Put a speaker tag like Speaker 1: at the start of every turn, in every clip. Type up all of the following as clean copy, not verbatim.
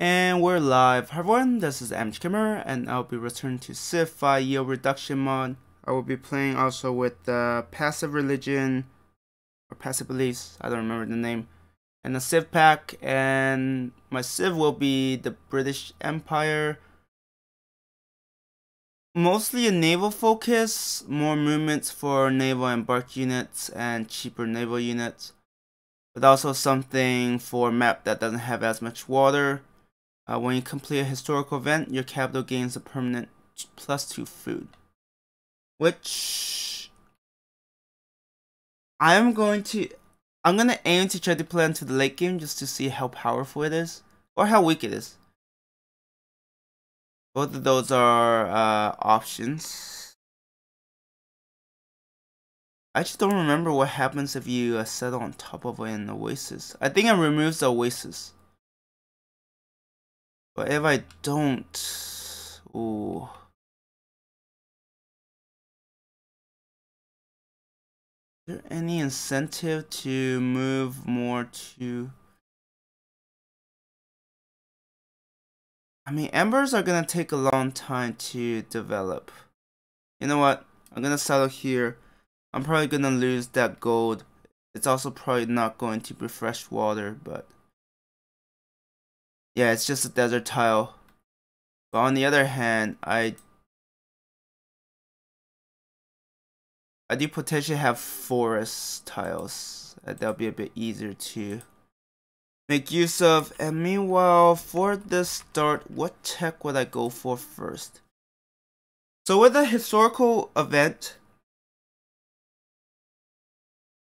Speaker 1: And we're live. Hi everyone, this is AGYRM and I'll be returning to Civ V yield reduction mod. I will be playing also with the passive religion or passive beliefs, I don't remember the name, and the Civ pack, and my Civ will be the British Empire. Mostly a naval focus, more movements for naval and bark units and cheaper naval units, but also something for a map that doesn't have as much water. When you complete a historical event, your capital gains a permanent +2 food. Which I'm gonna aim to try to play into the late game just to see how powerful it is. Or how weak it is. Both of those are options. I just don't remember what happens if you settle on top of an oasis. I think it removes the oasis. But if I don't, ooh. Is there any incentive to move more to... I mean, embers are gonna take a long time to develop. You know what? I'm gonna settle here. I'm probably gonna lose that gold. It's also probably not going to be fresh water, but... yeah, it's just a desert tile. But on the other hand, I do potentially have forest tiles. That'll be a bit easier to make use of. And meanwhile, for this start, what tech would I go for first? So with a historical event...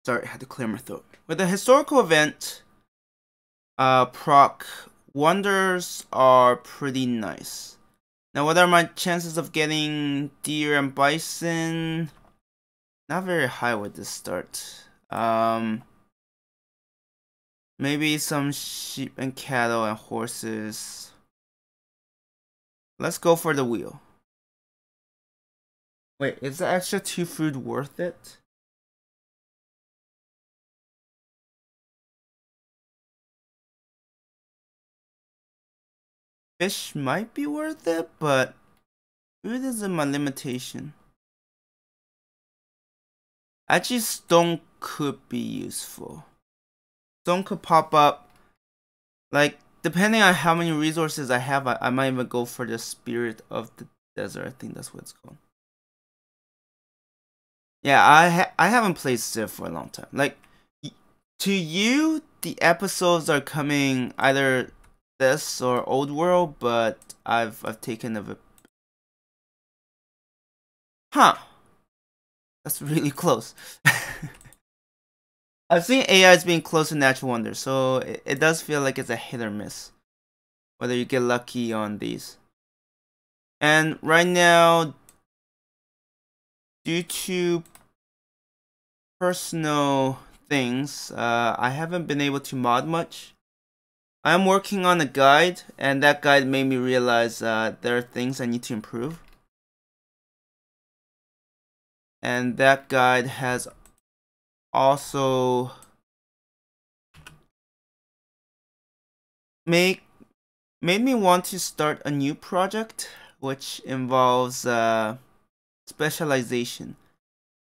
Speaker 1: sorry, I had to clear my throat. With a historical event, proc wonders are pretty nice. Now, what are my chances of getting deer and bison? Not very high with this start. Maybe some sheep and cattle and horses. Let's go for the wheel. Wait, is the extra 2 food worth it? Fish might be worth it, but food isn't my limitation. Actually, stone could be useful. Stone could pop up. Like, depending on how many resources I have, I might even go for the spirit of the desert. I think that's what it's called. Yeah, I haven't played Civ for a long time. Like, to you, the episodes are coming either this or Old World, but I've taken a... huh. That's really close. I've seen AIs being close to natural wonder, so it does feel like it's a hit or miss, whether you get lucky on these. And right now, due to personal things, I haven't been able to mod much. I'm working on a guide, and that guide made me realize there are things I need to improve. And that guide has also made me want to start a new project, which involves specialization.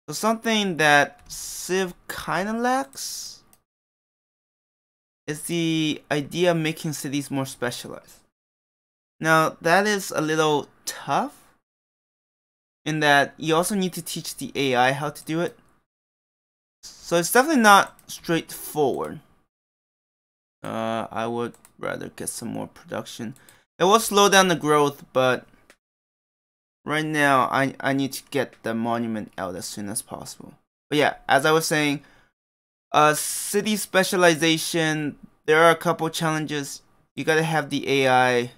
Speaker 1: So something that Civ kinda lacks is the idea of making cities more specialized. Now, that is a little tough, in that you also need to teach the AI how to do it. So it's definitely not straightforward. I would rather get some more production. It will slow down the growth, but right now I need to get the monument out as soon as possible. But yeah, as I was saying, city specialization, there are a couple challenges. You gotta have the AI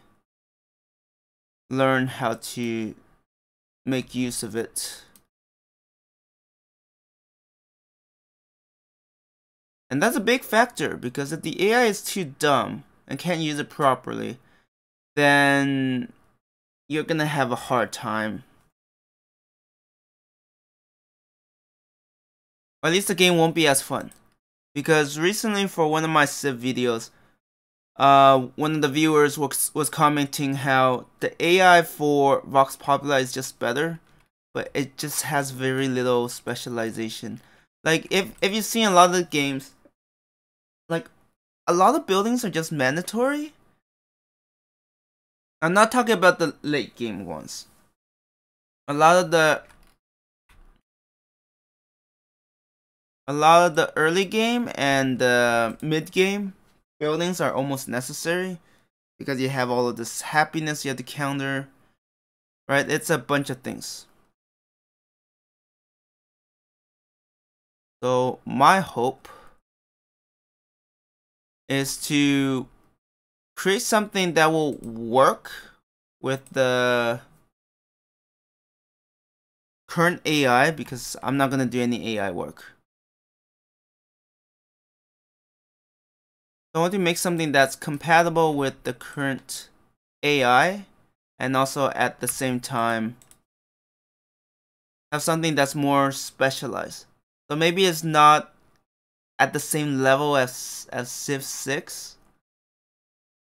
Speaker 1: learn how to make use of it. And that's a big factor, because if the AI is too dumb and can't use it properly, then you're gonna have a hard time. Or at least the game won't be as fun. Because recently, for one of my Civ videos, one of the viewers was commenting how the AI for Vox Populi is just better, but it just has very little specialization. Like if you see a lot of the games, like a lot of buildings are just mandatory. I'm not talking about the late game ones. A lot of the early game and the mid game buildings are almost necessary because you have all of this happiness you have to counter, right? It's a bunch of things. So my hope is to create something that will work with the current AI, because I'm not gonna do any AI work. So I want to make something that's compatible with the current AI, and also at the same time have something that's more specialized. So maybe it's not at the same level as Civ 6,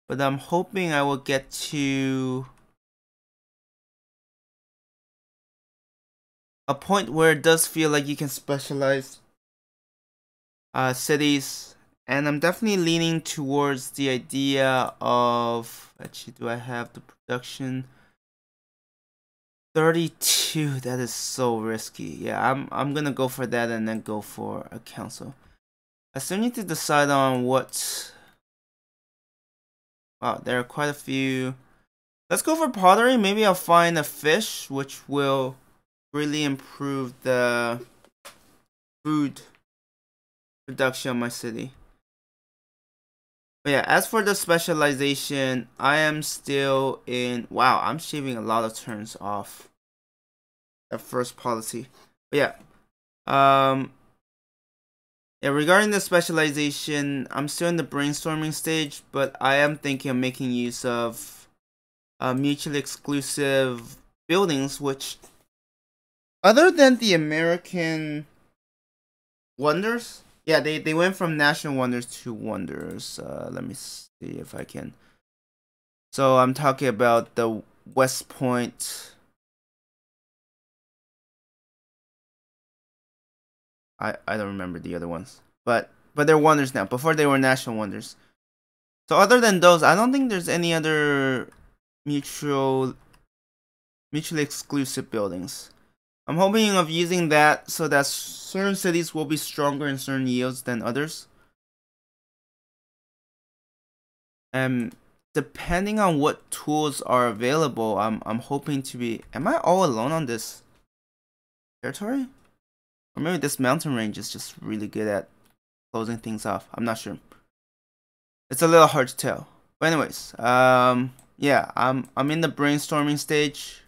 Speaker 1: but I'm hoping I will get to a point where it does feel like you can specialize cities, and I'm definitely leaning towards the idea of, actually, do I have the production? 32. That is so risky. Yeah, I'm gonna go for that and then go for a council. I still need to decide on what. Wow, there are quite a few. Let's go for pottery. Maybe I'll find a fish, which will really improve the food production of my city. But yeah, as for the specialization, I am still in. Wow, I'm shaving a lot of turns off that first policy. But yeah, yeah, regarding the specialization, I'm still in the brainstorming stage, but I am thinking of making use of mutually exclusive buildings, which, other than the American wonders, yeah, they went from national wonders to wonders. Let me see if I can. So I'm talking about the West Point. I don't remember the other ones, but they're wonders now. Before they were national wonders. So other than those, I don't think there's any other mutually exclusive buildings. I'm hoping of using that so that certain cities will be stronger in certain yields than others. And depending on what tools are available, I'm hoping to be. Am I all alone on this territory? Or maybe this mountain range is just really good at closing things off. I'm not sure. It's a little hard to tell. But anyways, yeah, I'm in the brainstorming stage.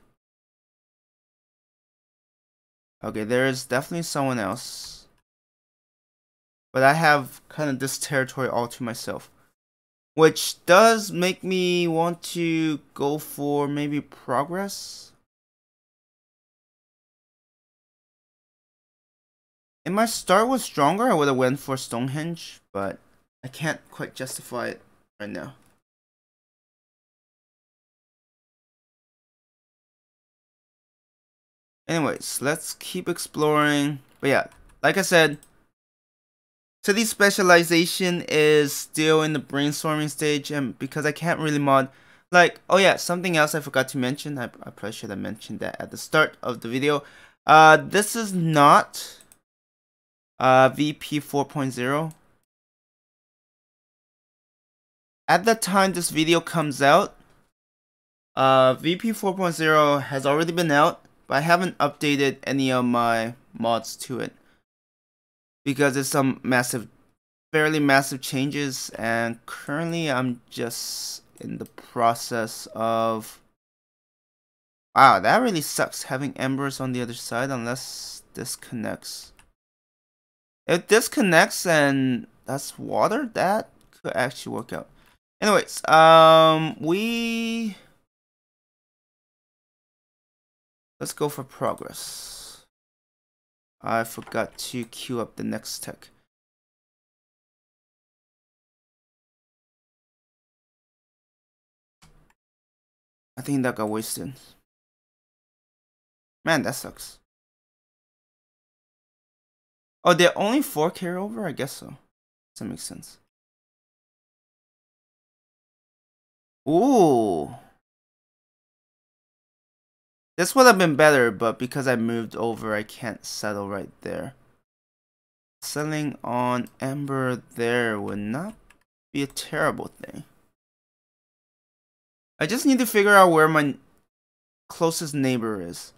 Speaker 1: Okay, there is definitely someone else. But I have kind of this territory all to myself, which does make me want to go for maybe progress. If my start was stronger, I would have went for Stonehenge, but I can't quite justify it right now. Anyways, let's keep exploring. But yeah, like I said, city specialization is still in the brainstorming stage, and because I can't really mod, like, oh yeah, something else I forgot to mention. I probably should have mentioned that at the start of the video. This is not VP 4.0. At the time this video comes out, VP 4.0 has already been out, but I haven't updated any of my mods to it because it's some fairly massive changes, and currently I'm just in the process of. Wow, that really sucks having embers on the other side unless this connects. If this connects and that's water, that could actually work out. Anyways, let's go for progress. I forgot to queue up the next tech. I think that got wasted. Man, that sucks. Oh, they're only 4 carryover? I guess so. That makes sense. Ooh. This would have been better, but because I moved over, I can't settle right there. Settling on Ember there would not be a terrible thing. I just need to figure out where my closest neighbor is.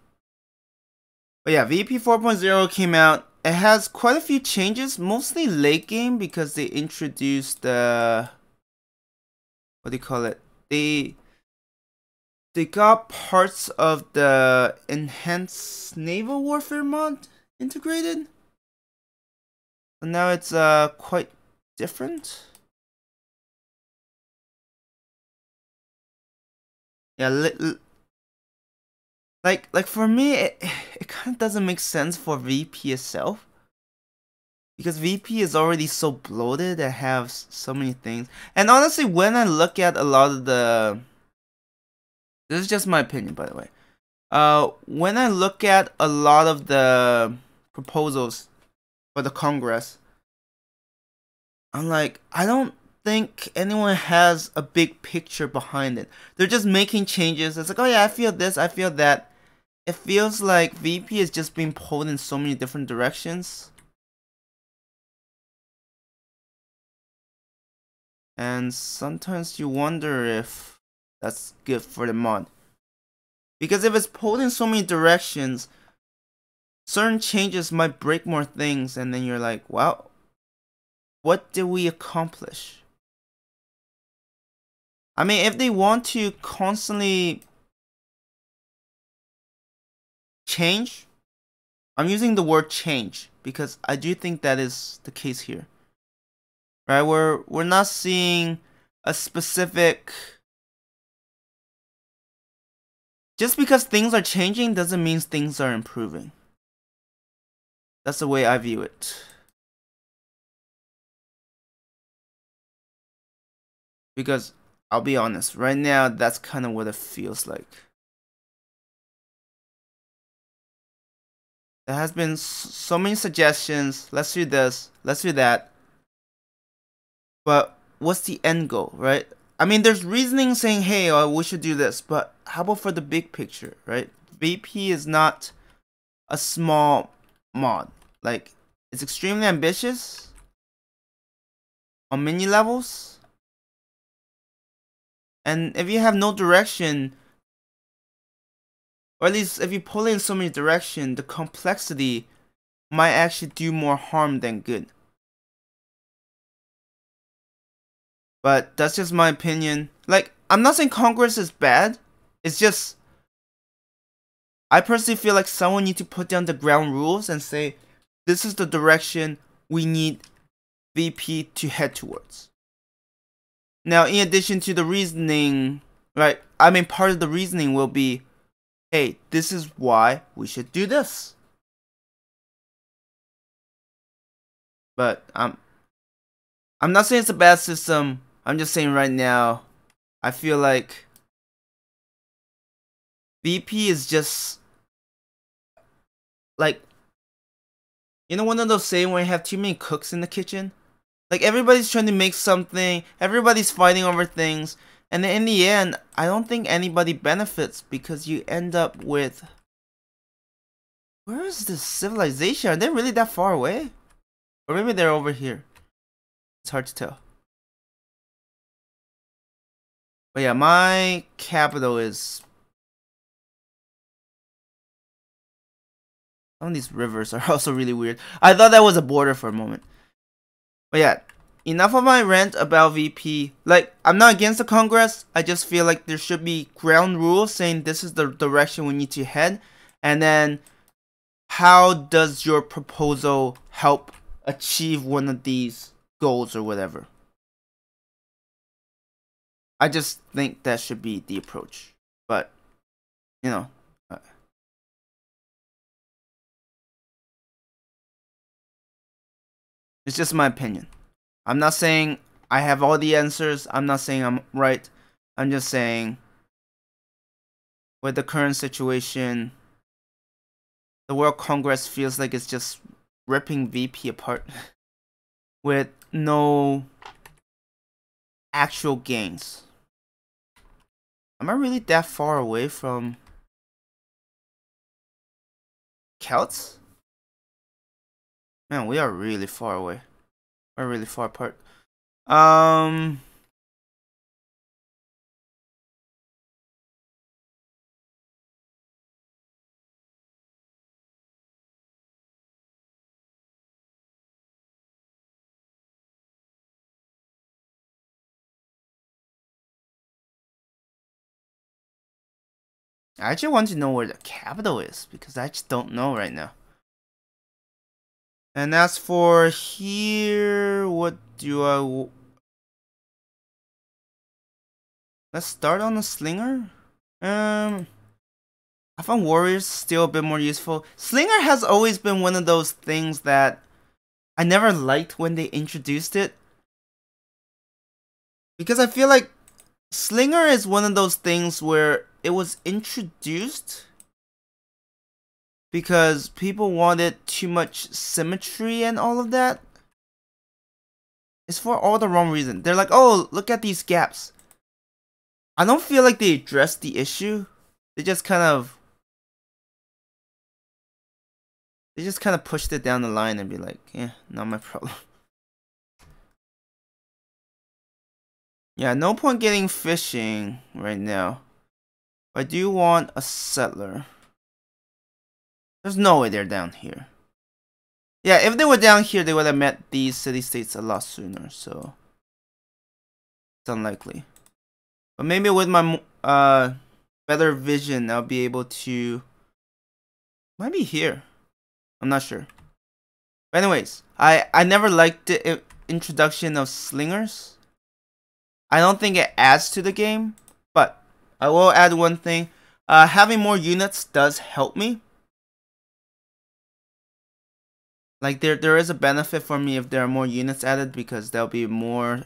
Speaker 1: But yeah, VP 4.0 came out. It has quite a few changes, mostly late game because they introduced the what do you call it? They got parts of the enhanced naval warfare mod integrated. So now it's quite different. Yeah, like for me, it kind of doesn't make sense for VP itself. Because VP is already so bloated and has so many things. And honestly, when I look at a lot of the... This is just my opinion, by the way. When I look at a lot of the proposals for the Congress, I'm like, I don't think anyone has a big picture behind it. They're just making changes. It's like, oh yeah, I feel this, I feel that. It feels like VP is just being pulled in so many different directions. And sometimes you wonder if that's good for the mod. Because if it's pulled in so many directions, certain changes might break more things, and then you're like, wow, what did we accomplish? I mean, if they want to constantly change, I'm using the word change because I do think that is the case here. Right? We're not seeing a specific... Just because things are changing doesn't mean things are improving. That's the way I view it. Because, I'll be honest, right now, that's kind of what it feels like. There has been so many suggestions, let's do this, let's do that. But, what's the end goal, right? I mean, there's reasoning saying, hey, we should do this, but how about for the big picture, right? VP is not a small mod. Like, it's extremely ambitious on many levels. And if you have no direction, or at least if you pull in so many directions, the complexity might actually do more harm than good. But that's just my opinion. Like, I'm not saying Congress is bad. It's just, I personally feel like someone needs to put down the ground rules and say, this is the direction we need VP to head towards. Now, in addition to the reasoning, right? I mean, part of the reasoning will be, hey, this is why we should do this. But I'm not saying it's a bad system. I'm just saying right now, I feel like VP is just like, you know, one of those saying where you have too many cooks in the kitchen. Like, everybody's trying to make something, everybody's fighting over things, and then in the end, I don't think anybody benefits because you end up with... Where is this civilization? Are they really that far away? Or maybe they're over here. It's hard to tell. But yeah, my capital is... Some of these rivers are also really weird. I thought that was a border for a moment. But yeah, enough of my rant about VP. Like, I'm not against the Congress. I just feel like there should be ground rules saying this is the direction we need to head. And then, how does your proposal help achieve one of these goals or whatever? I just think that should be the approach. But, you know. It's just my opinion. I'm not saying I have all the answers. I'm not saying I'm right. I'm just saying with the current situation, the World Congress feels like it's just ripping VP apart with no actual gains. Am I really that far away from Celts? Man, we are really far away. We're really far apart. I actually want to know where the capital is because I just don't know right now. And as for here, what do I... Let's start on the slinger. I found warriors still a bit more useful. Slinger has always been one of those things that I never liked when they introduced it. Because I feel like Slinger is one of those things where it was introduced because people wanted too much symmetry and all of that. It's for all the wrong reason. They're like, oh, look at these gaps. I don't feel like they addressed the issue. They just kind of pushed it down the line and be like, yeah, not my problem. Yeah, no point getting fishing right now. I do want a settler. There's no way they're down here. Yeah, if they were down here, they would have met these city-states a lot sooner, so it's unlikely. But maybe with my better vision, I'll be able to... Might be here. I'm not sure. But anyways, I never liked the introduction of slingers. I don't think it adds to the game, but I will add one thing. Having more units does help me. Like there is a benefit for me if there are more units added because there'll be more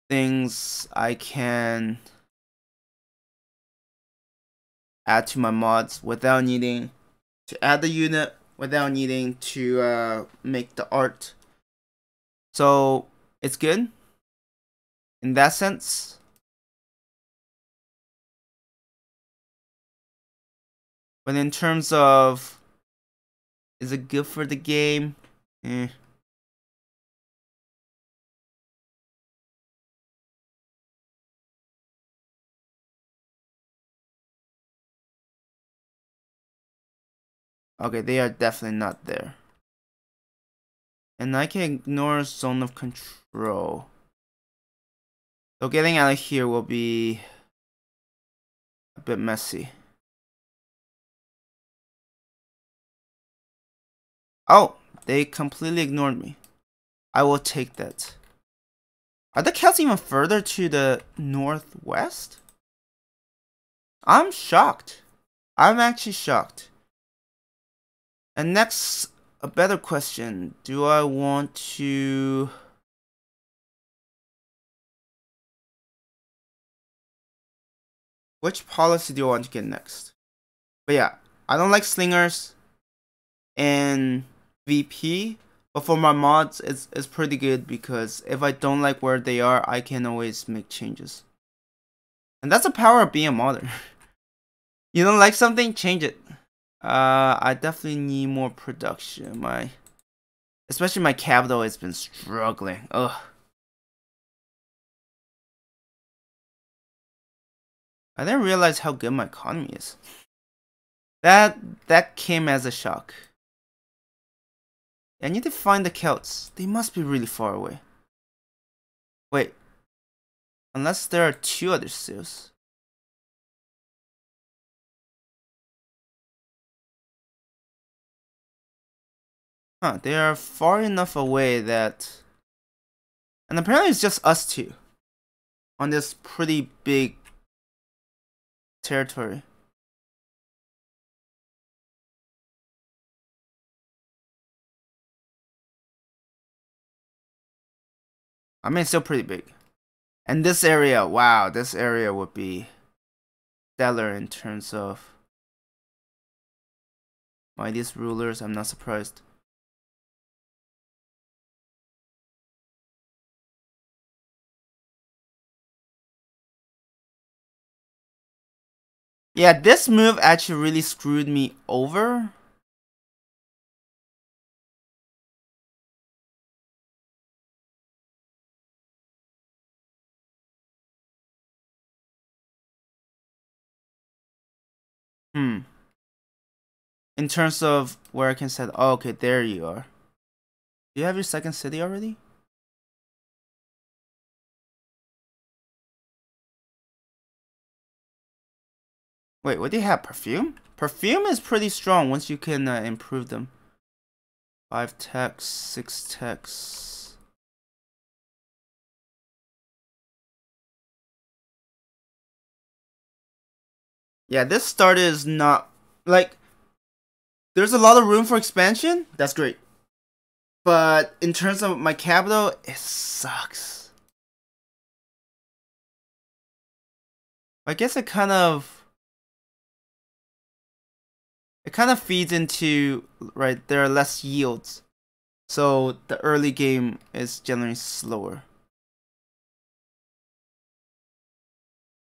Speaker 1: things I can add to my mods without needing to add the unit, without needing to make the art. So it's good in that sense. But in terms of, is it good for the game? Eh. Okay, they are definitely not there. And I can ignore zone of control. So getting out of here will be a bit messy. Oh, they completely ignored me. I will take that. Are the Celts even further to the northwest? I'm shocked. I'm actually shocked. And next, a better question. Do I want to... Which policy do I want to get next? But yeah, I don't like slingers in VP. But for my mods, it's pretty good because if I don't like where they are, I can always make changes. And that's the power of being a modder. You don't like something, change it. I definitely need more production. Especially my capital has been struggling. Ugh. I didn't realize how good my economy is. That came as a shock. I need to find the Celts. They must be really far away. Wait. Unless there are two other civs. Huh, they are far enough away that... And apparently it's just us two. On this pretty big territory. I mean, it's still pretty big. And this area, wow, this area would be stellar in terms of these rulers. I'm not surprised. Yeah, this move actually really screwed me over. In terms of where I can set. Oh, okay, there you are. Do you have your second city already? Wait, what do you have? Perfume? Perfume is pretty strong once you can improve them. 5 techs, 6 techs. Yeah, this start is not like there's a lot of room for expansion. That's great. But in terms of my capital, it sucks. I guess it kind of feeds into, right, there are less yields. So the early game is generally slower.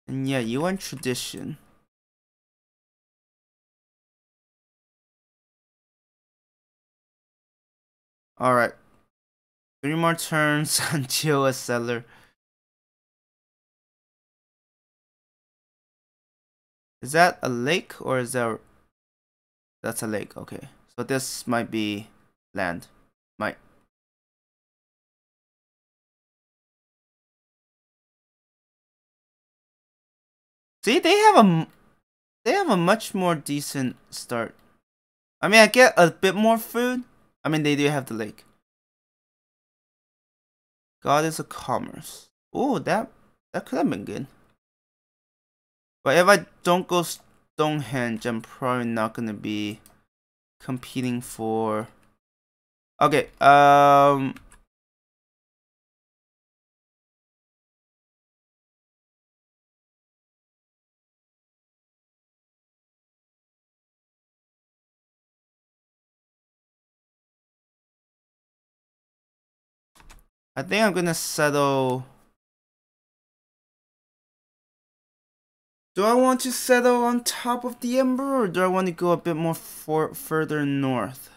Speaker 1: And yeah, UN tradition. Alright. 3 more turns until a settler. Is that a lake or is that... That's a lake, okay. So this might be land. Might. See, they have a much more decent start. I mean, I get a bit more food. I mean, they do have the lake. Goddess of Commerce. Oh, that could have been good. But if I don't go Stonehenge, I'm probably not gonna be competing for. Okay. I think I'm gonna settle. Do I want to settle on top of the Ember, or do I want to go a bit more further north?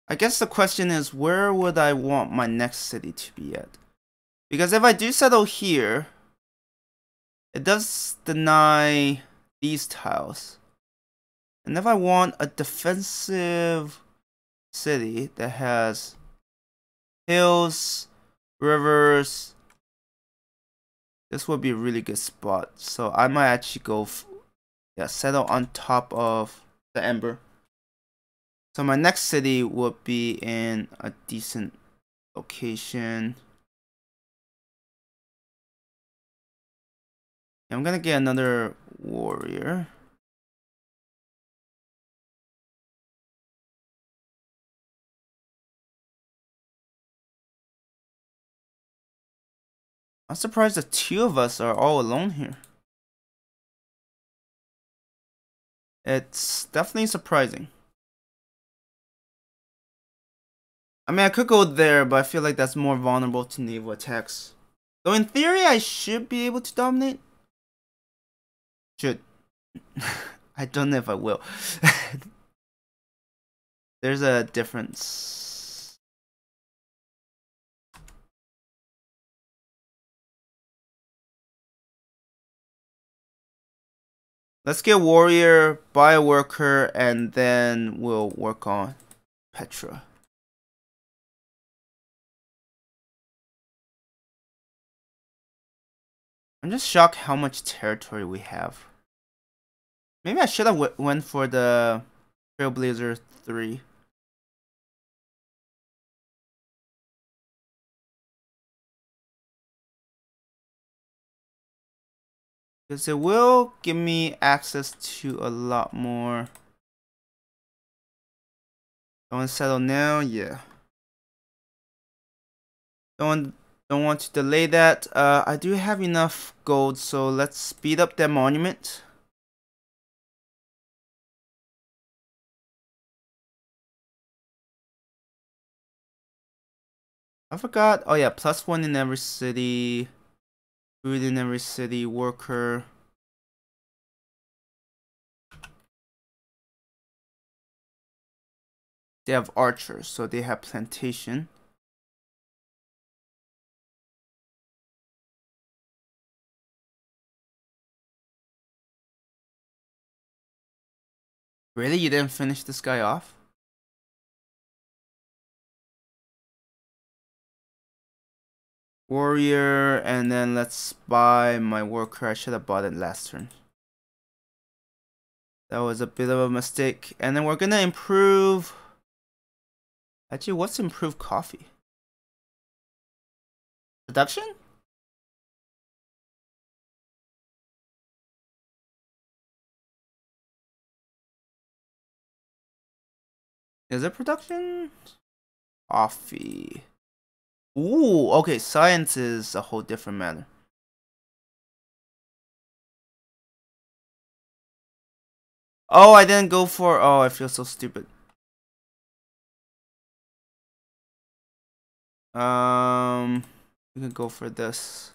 Speaker 1: I guess the question is, where would I want my next city to be at? Because if I do settle here, it does deny these tiles. And if I want a defensive city that has hills, rivers, this would be a really good spot. So I might actually go, settle on top of the Ember. So my next city would be in a decent location. I'm gonna get another warrior. I'm surprised the 2 of us are all alone here. It's definitely surprising. I mean, I could go there, but I feel like that's more vulnerable to naval attacks. Though in theory, I should be able to dominate. Should. I don't know if I will. There's a difference. Let's get warrior, buy a worker, and then we'll work on Petra. I'm just shocked how much territory we have. Maybe I should have went for the Trailblazer 3. Because it will give me access to a lot more Don't want to settle now, yeah. Don't want to delay that. I do have enough gold, so let's speed up that monument. I forgot. Oh yeah, +1 in every city. Food in every city. Worker. They have archers, so they have plantation. Really? You didn't finish this guy off? Warrior, and then let's buy my worker. I should have bought it last turn. That was a bit of a mistake. And then we're gonna improve. Actually, what's improve coffee? Production? Is it production? Coffee. Ooh, okay, science is a whole different matter. Oh, I didn't go for. Oh, I feel so stupid. We can go for this.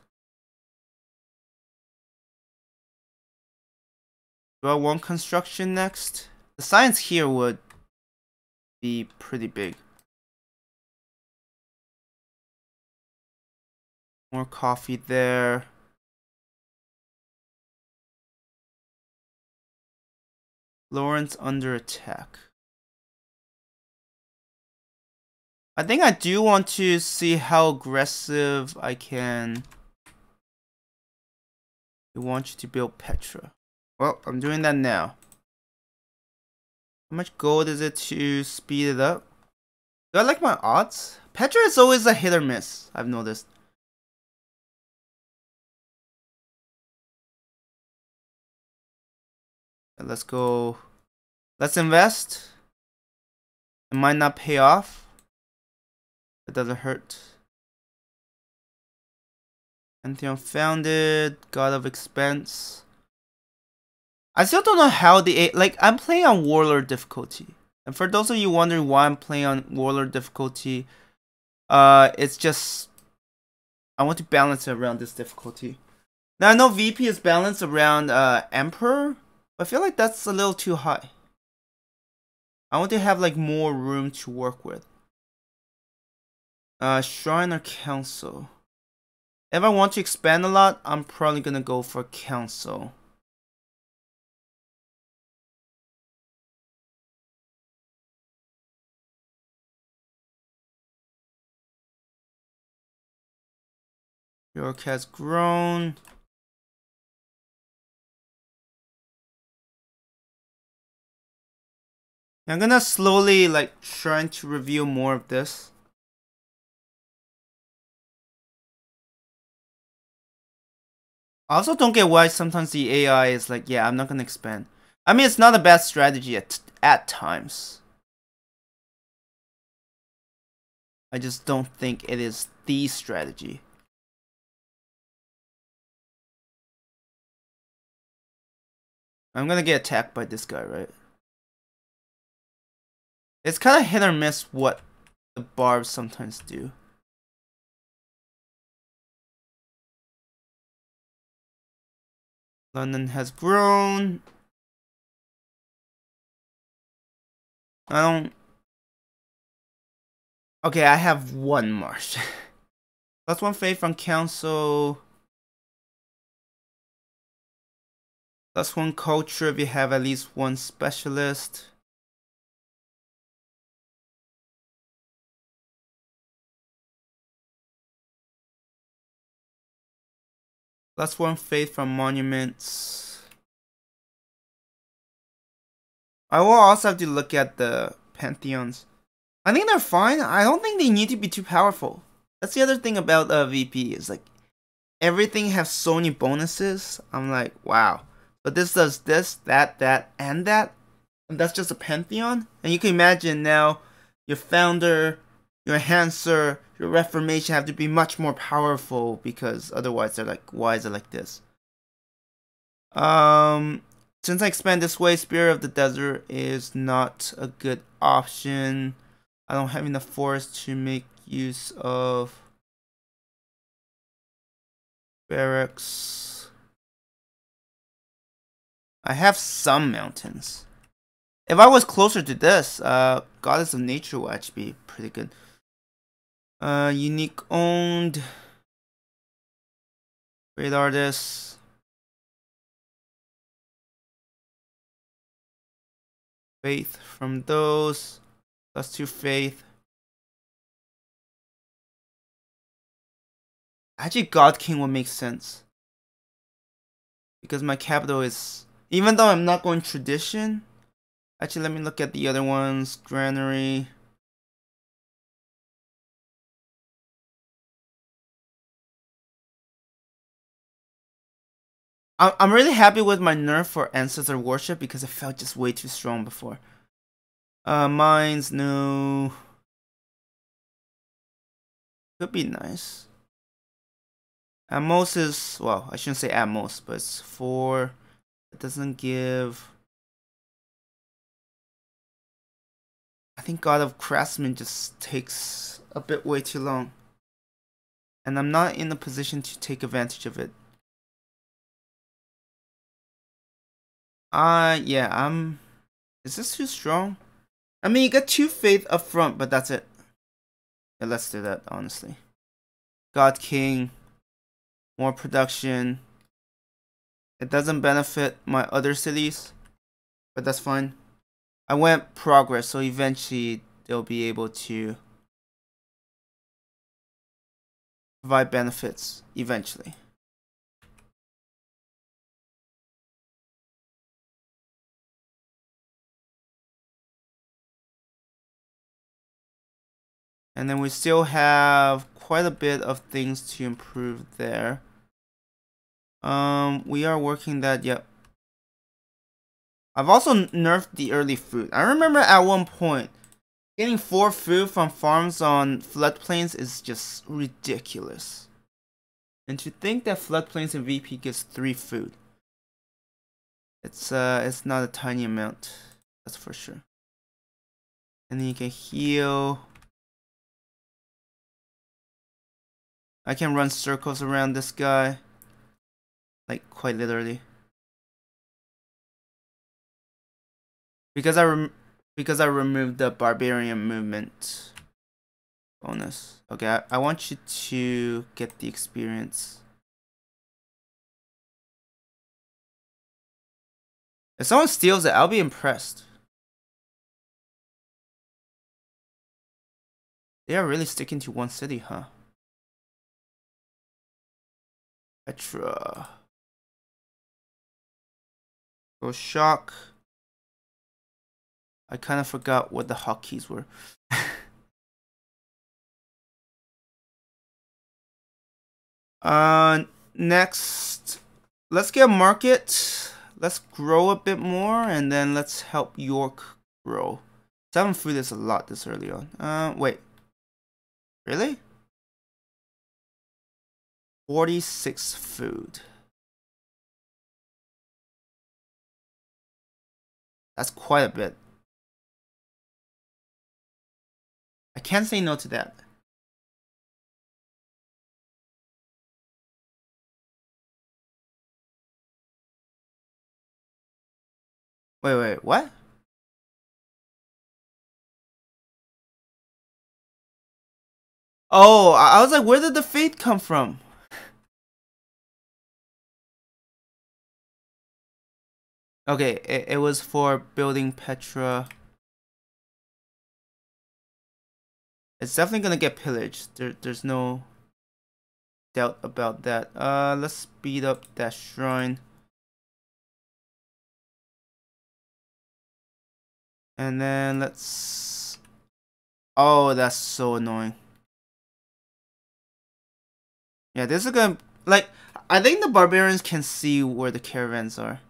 Speaker 1: Do I want construction next? The science here would be pretty big. More coffee there. Lawrence under attack. I think I do want to see how aggressive I can. I want you to build Petra. Well, I'm doing that now. How much gold is it to speed it up? Do I like my odds? Petra is always a hit or miss, I've noticed. Let's go. Let's invest. It might not pay off. It doesn't hurt. Pantheon founded. God of expense. I still don't know how like I'm playing on warlord difficulty. And for those of you wondering why I'm playing on warlord difficulty, it's just I want to balance it around this difficulty. Now I know VP is balanced around Emperor, but I feel like that's a little too high. I want to have like more room to work with. Shrine or Council. If I want to expand a lot, I'm probably gonna go for Council. York has grown. I'm gonna slowly like trying to review more of this. I also don't get why sometimes the AI is like, yeah, I'm not gonna expand. I mean, it's not a bad strategy at times. I just don't think it is the strategy. I'm gonna get attacked by this guy, right? It's kind of hit or miss what the barbs sometimes do. London has grown. I don't. Okay, I have one marsh. That's one faith from council. That's one culture if you have at least one specialist. That's one faith from monuments. I will also have to look at the pantheons. I think they're fine. I don't think they need to be too powerful. That's the other thing about VP is like everything has so many bonuses. I'm like, wow. But this does this, that, and that. And that's just a pantheon. And you can imagine now your founder, your enhancer, your reformation have to be much more powerful, because otherwise they're like, why is it like this? Since I expand this way, Spirit of the Desert is not a good option. I don't have enough forest to make use of barracks. I have some mountains. If I was closer to this, Goddess of Nature would actually be pretty good. Unique owned. Great artists. Faith from those. +2 faith. Actually, God King would make sense. Because my capital is... Even though I'm not going tradition... Actually, let me look at the other ones. Granary. I'm really happy with my nerf for Ancestor Worship because it felt just way too strong before. Mines, no. Could be nice. At most is, well, I shouldn't say at most, but it's 4. It doesn't give... I think God of Craftsman just takes a bit way too long. And I'm not in a position to take advantage of it. Yeah, is this too strong? I mean, you got 2 faith up front, but that's it. Yeah, let's do that, honestly. God King. More production. It doesn't benefit my other cities, but that's fine. I went progress, so eventually they'll be able to provide benefits, eventually. And then we still have quite a bit of things to improve there. We are working that, yep. I've also nerfed the early food. I remember at one point, getting 4 food from farms on floodplains is just ridiculous. And to think that floodplains in VP gives 3 food. It's not a tiny amount, that's for sure. And then you can heal. I can run circles around this guy. Like, quite literally. Because I removed the barbarian movement bonus. Okay, I want you to get the experience. If someone steals it, I'll be impressed. They are really sticking to one city, huh? Petra. Go shock. I kind of forgot what the hotkeys were. Next, let's get a market. Let's grow a bit more, and then let's help York grow. 7 food is a lot this early on. Wait. Really? 46 food. That's quite a bit. I can't say no to that. Wait, what? Oh, I was like, where did the faith come from? Okay, it was for building Petra. It's definitely gonna get pillaged. There's no doubt about that. Let's speed up that shrine. And then let's... Oh, that's so annoying. Yeah, this is gonna... Like, I think the barbarians can see where the caravans are.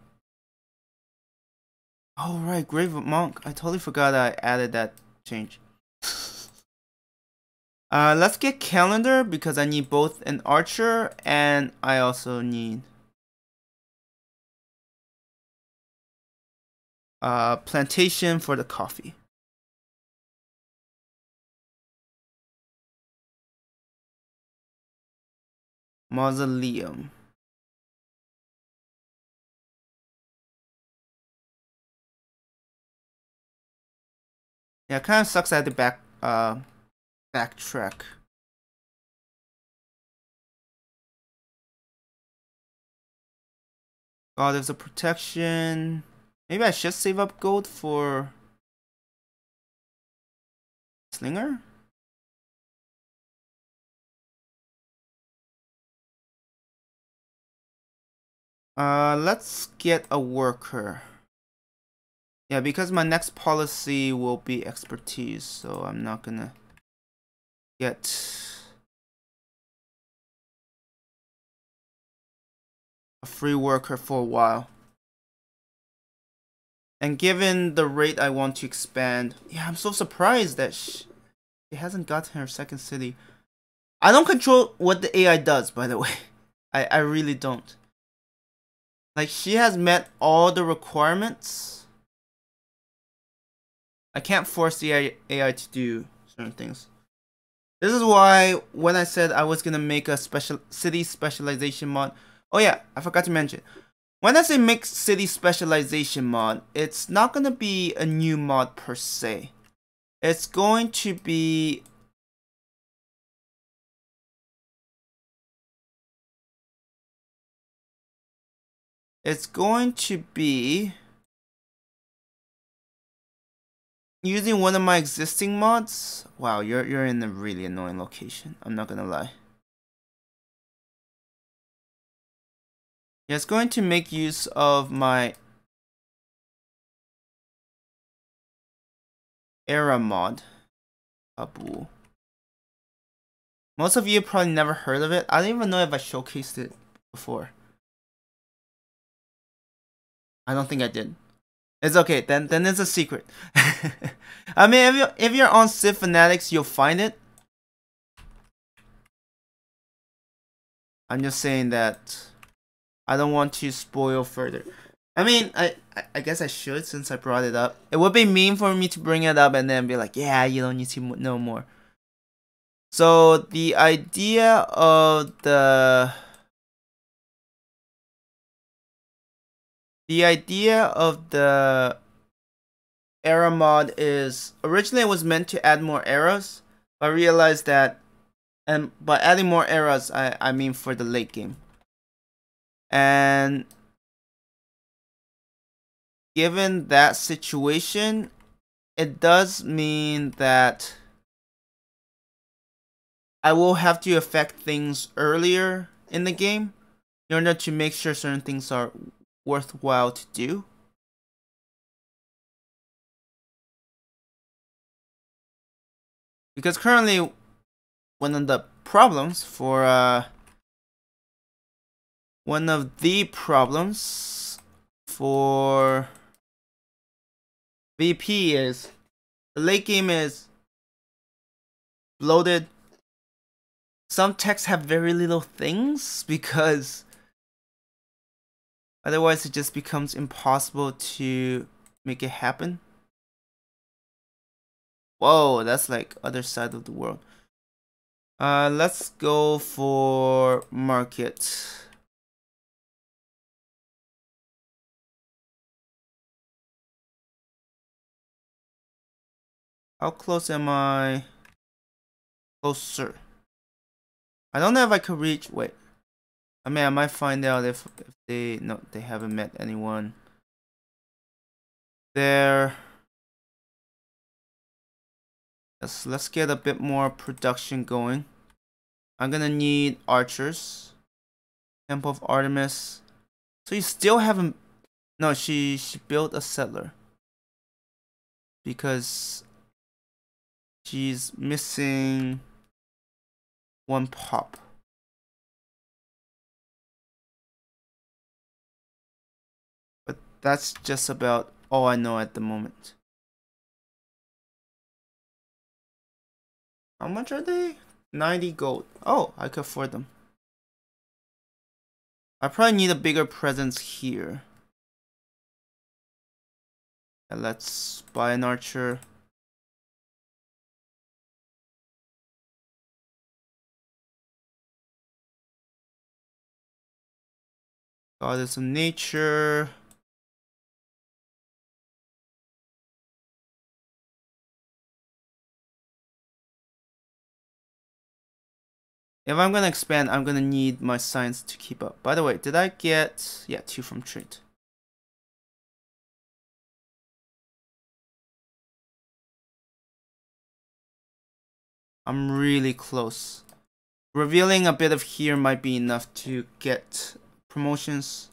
Speaker 1: Oh, right, Grave of Monk. I totally forgot I added that change. Let's get calendar because I need both an archer and I also need plantation for the coffee. Mausoleum. Yeah, it kind of sucks I had to backtrack. Oh, there's a protection. Maybe I should save up gold for Slinger? Let's get a worker. Yeah, because my next policy will be expertise, so I'm not gonna get a free worker for a while. And given the rate I want to expand, yeah, I'm so surprised that she hasn't gotten her second city. I don't control what the AI does, by the way. I really don't. Like, she has met all the requirements. I can't force the AI to do certain things. This is why when I said I was gonna make a special city specialization mod. Oh yeah, I forgot to mention. When I say make city specialization mod, it's not gonna be a new mod per se. It's going to be using one of my existing mods. Wow, you're in a really annoying location. I'm not gonna lie. Yeah, it's going to make use of my era mod. Abu. Most of you probably never heard of it. I don't even know if I showcased it before. I don't think I did. It's okay. Then it's a secret. I mean, if you're on Civ Fanatics, you'll find it. I'm just saying that I don't want to spoil further. I mean, I guess I should since I brought it up. It would be mean for me to bring it up and then be like, yeah, you don't need to know more. So the idea of the era mod is originally it was meant to add more eras, but I realized that, and by adding more eras, I mean for the late game. And given that situation, it does mean that I will have to affect things earlier in the game in order to make sure certain things are worthwhile to do. Because currently, one of the problems for VP is the late game is bloated. Some texts have very little things because otherwise it just becomes impossible to make it happen. Whoa, that's like other side of the world. Let's go for market. How close am I? Closer. I don't know if I could reach. Wait. I mean, I might find out if they haven't met anyone there. Let's get a bit more production going. I'm gonna need archers. Temple of Artemis. So you still haven't. No, she built a settler because she's missing one pop. But that's just about all I know at the moment. How much are they? 90 gold. Oh, I could afford them. I probably need a bigger presence here. And let's buy an archer. Goddess of nature. If I'm gonna expand, I'm gonna need my science to keep up. By the way, did I get... Yeah, 2 from trait. I'm really close. Revealing a bit of here might be enough to get promotions.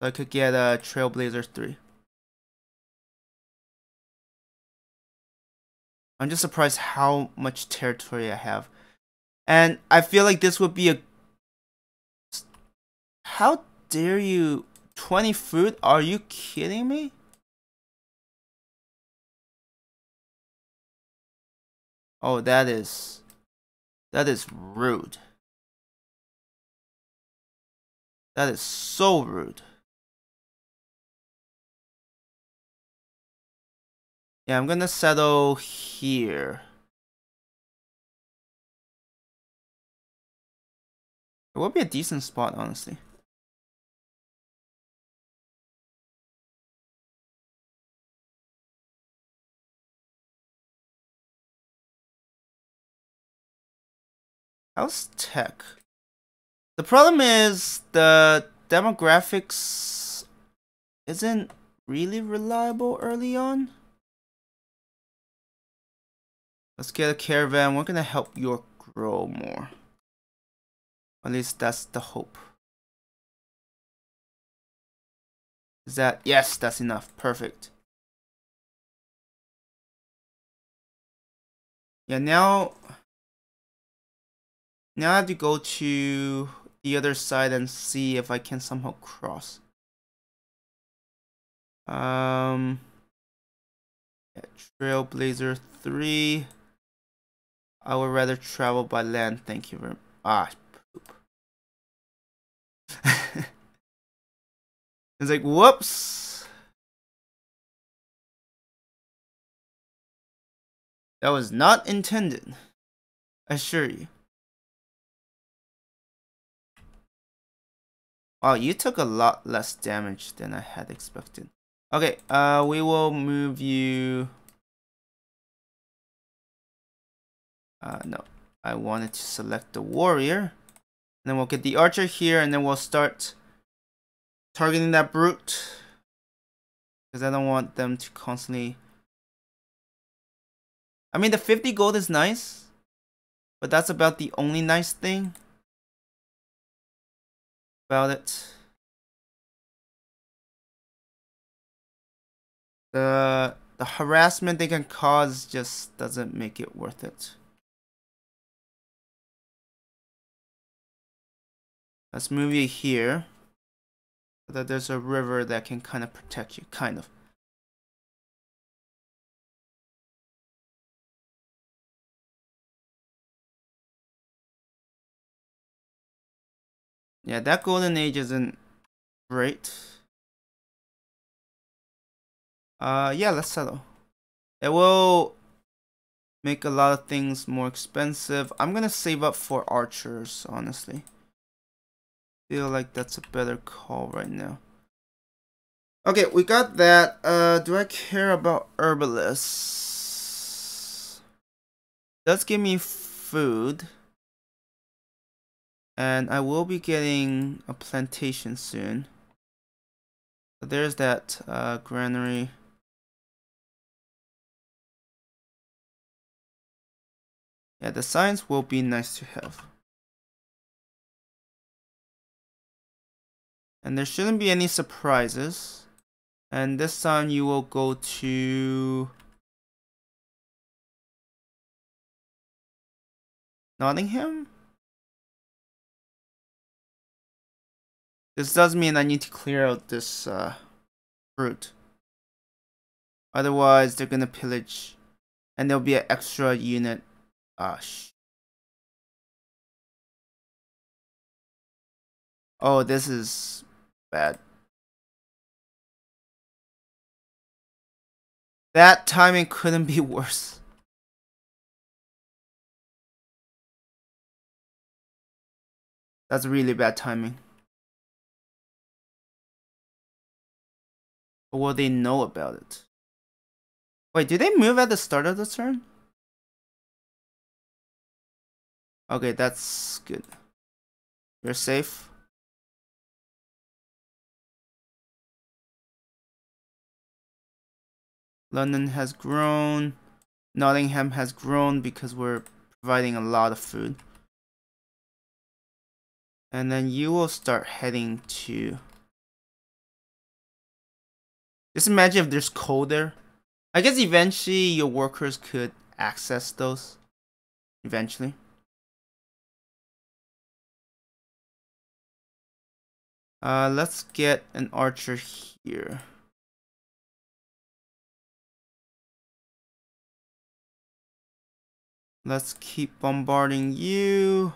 Speaker 1: So I could get a Trailblazer 3. I'm just surprised how much territory I have. And I feel like this would be a... How dare you? 20 fruit? Are you kidding me? Oh, that is rude. That is so rude. Yeah, I'm gonna settle here. It would be a decent spot, honestly. How's tech? The problem is the demographics isn't really reliable early on. Let's get a caravan. We're gonna help York grow more. At least that's the hope. Is that... Yes, that's enough. Perfect. Yeah, now I have to go to the other side and see if I can somehow cross. Yeah, Trailblazer 3. I would rather travel by land, thank you very much. Ah, poop. It's like, whoops. That was not intended. I assure you. Wow, you took a lot less damage than I had expected. Okay, we will move you... no. I wanted to select the warrior. And then we'll get the archer here, and then we'll start targeting that brute. Because I don't want them to constantly... I mean, the 50 gold is nice. But that's about the only nice thing about it. The harassment they can cause just doesn't make it worth it. Let's move you here. So that there's a river that can kind of protect you. Kind of. Yeah, that golden age isn't great. Yeah, let's settle. It will make a lot of things more expensive. I'm gonna save up for archers, honestly. Feel like that's a better call right now. Okay, we got that. Do I care about herbalists? Does give me food. And I will be getting a plantation soon. So there's that granary. Yeah, the science will be nice to have. And there shouldn't be any surprises. And this time you will go to Nottingham? This does mean I need to clear out this fruit. Otherwise they're gonna pillage. And there'll be an extra unit Oh, this is bad. That timing couldn't be worse. That's really bad timing. But will they know about it? Wait, did they move at the start of the turn? Okay, that's good. You're safe. London has grown. Nottingham has grown because we're providing a lot of food. And then you will start heading to... Just imagine if there's coal there. I guess eventually your workers could access those. Eventually. Let's get an archer here. Let's keep bombarding you.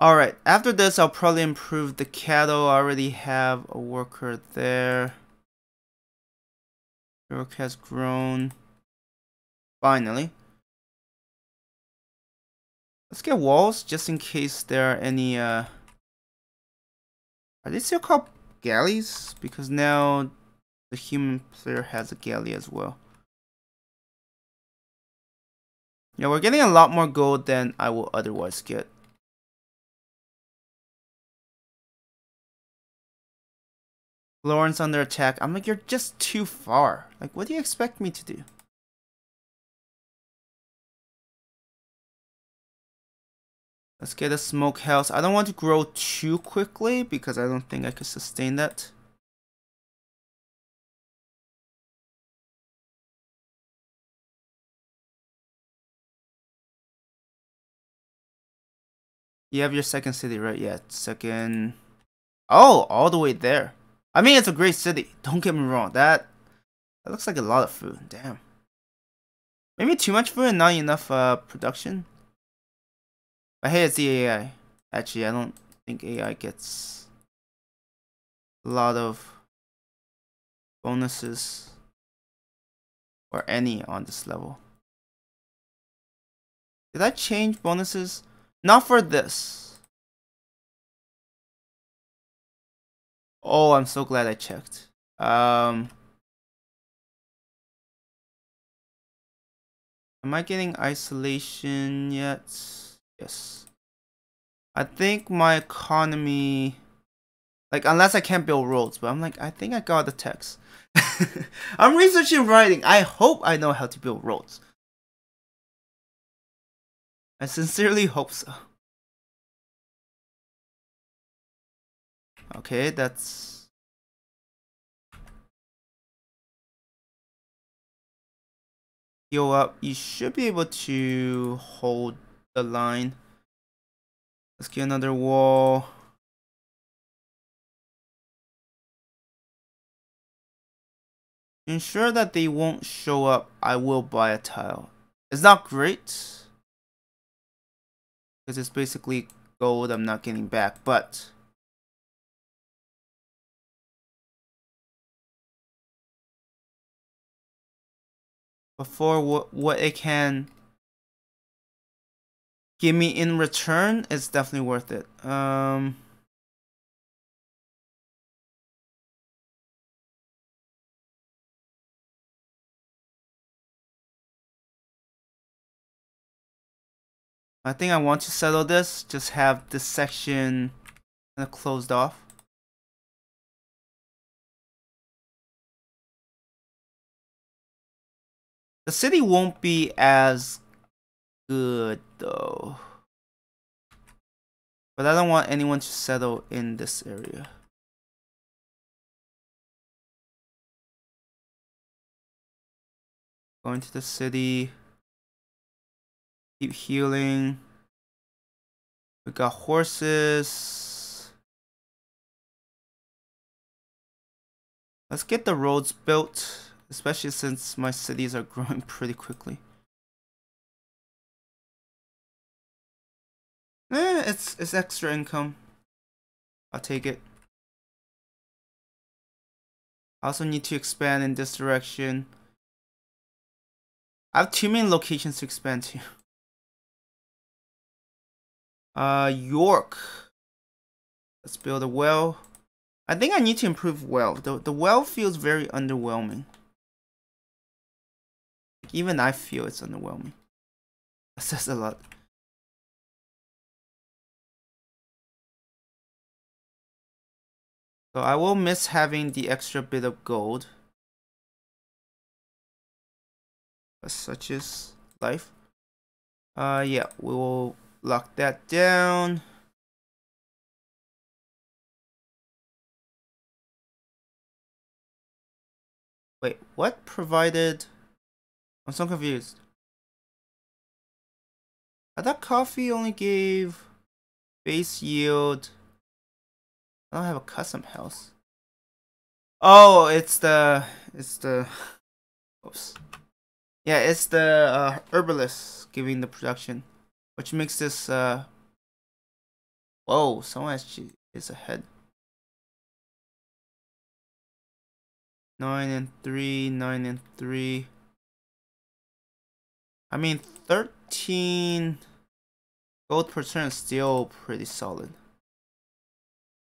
Speaker 1: Alright, after this I'll probably improve the cattle. I already have a worker there. York has grown. Finally. Let's get walls just in case there are any are they still called galleys? Because now the human player has a galley as well. Yeah, we're getting a lot more gold than I will otherwise get. Florence under attack. I'm like, you're just too far. Like, what do you expect me to do? Let's get a smokehouse. I don't want to grow too quickly because I don't think I could sustain that. You have your second city, right? Yeah, second. Oh, all the way there. I mean, it's a great city. Don't get me wrong. That looks like a lot of food. Damn. Maybe too much food and not enough production. But hey, it's the AI. Actually, I don't think AI gets a lot of bonuses or any on this level. Did I change bonuses? Not for this. Oh, I'm so glad I checked. Am I getting isolation yet? Yes. I think my economy, like, unless I can't build roads, but I'm like, I think I got the text. I'm researching writing. I hope I know how to build roads. I sincerely hope so. Okay, that's... Heal up. You should be able to hold the line. Let's get another wall. Ensure that they won't show up. I will buy a tile. It's not great, because it's basically gold I'm not getting back, but... Before what it can give me in return, it's definitely worth it. I think I want to settle this. Just have this section kind of closed off. The city won't be as good though. But I don't want anyone to settle in this area. Going to the city. Keep healing. We got horses. Let's get the roads built, especially since my cities are growing pretty quickly. It's extra income. I'll take it. I also need to expand in this direction. I have too many locations to expand to. York. Let's build a well. I think I need to improve well. The well feels very underwhelming. Even I feel it's underwhelming. That says a lot. So I will miss having the extra bit of gold. But such is life. Yeah, we will lock that down. Wait, what provided? I'm so confused. I thought coffee only gave base yield. I don't have a custom house. Oh, it's the oops. Yeah, it's the herbalist giving the production, which makes this whoa, someone actually is ahead. 9 and 3, 9 and 3. I mean, 13 gold per turn is still pretty solid.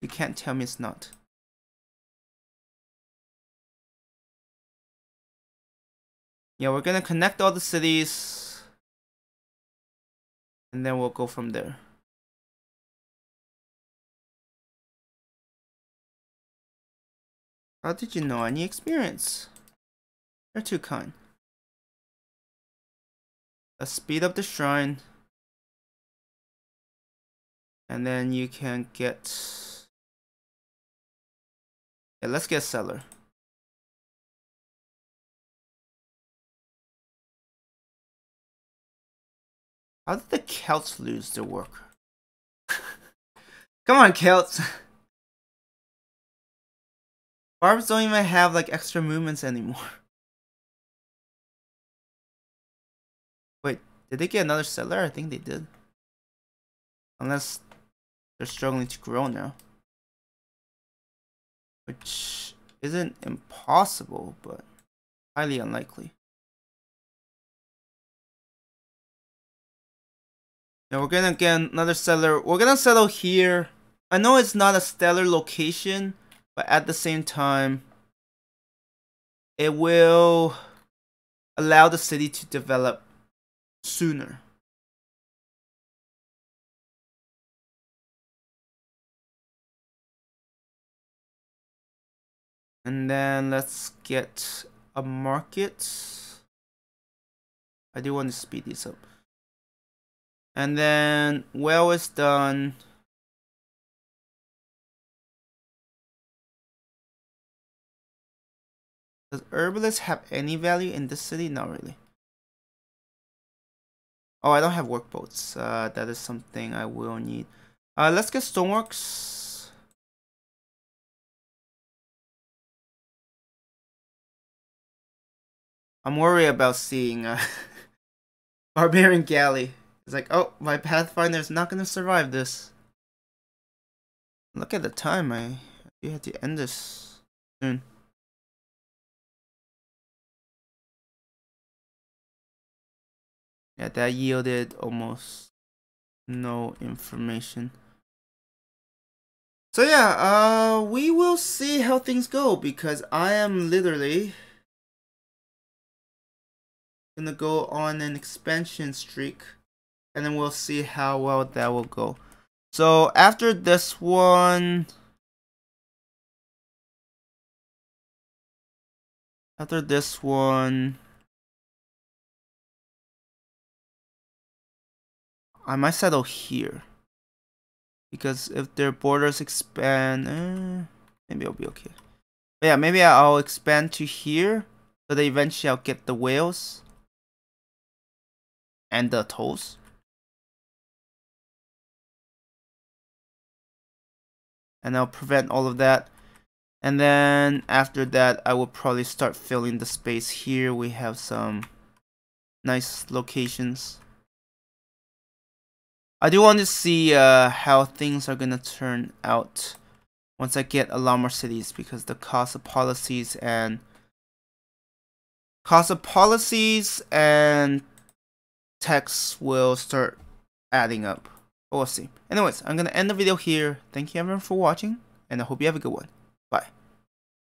Speaker 1: You can't tell me it's not. Yeah, we're gonna connect all the cities, and then we'll go from there. How did you know I need experience? You're too kind. Let's speed up the shrine. And then you can get... Yeah, let's get seller. How did the Celts lose their work? Come on, Celts! Barbs don't even have like extra movements anymore. Wait, did they get another seller? I think they did. Unless they're struggling to grow now. Which isn't impossible, but highly unlikely. Now we're gonna get another seller. We're gonna settle here. I know it's not a stellar location, but at the same time, it will allow the city to develop sooner. And then let's get a market. I do want to speed this up. And then well is done. Does herbalist have any value in this city? Not really. Oh, I don't have workboats. That is something I will need. Let's get stoneworks. I'm worried about seeing Barbarian Galley. It's like, oh, my Pathfinder is not gonna survive this. Look at the time. I have to end this soon. Yeah, that yielded almost no information. So yeah, we will see how things go because I am literally gonna go on an expansion streak and then we'll see how well that will go. So after this one, I might settle here. Because if their borders expand, maybe it'll be okay. But yeah, maybe I'll expand to here. So that eventually I'll get the whales. And the toes. And I'll prevent all of that. And then after that, I will probably start filling the space here. We have some nice locations. I do want to see how things are gonna turn out once I get a lot more cities, because the cost of policies and tax will start adding up. But we'll see. Anyways, I'm gonna end the video here. Thank you everyone for watching, and I hope you have a good one.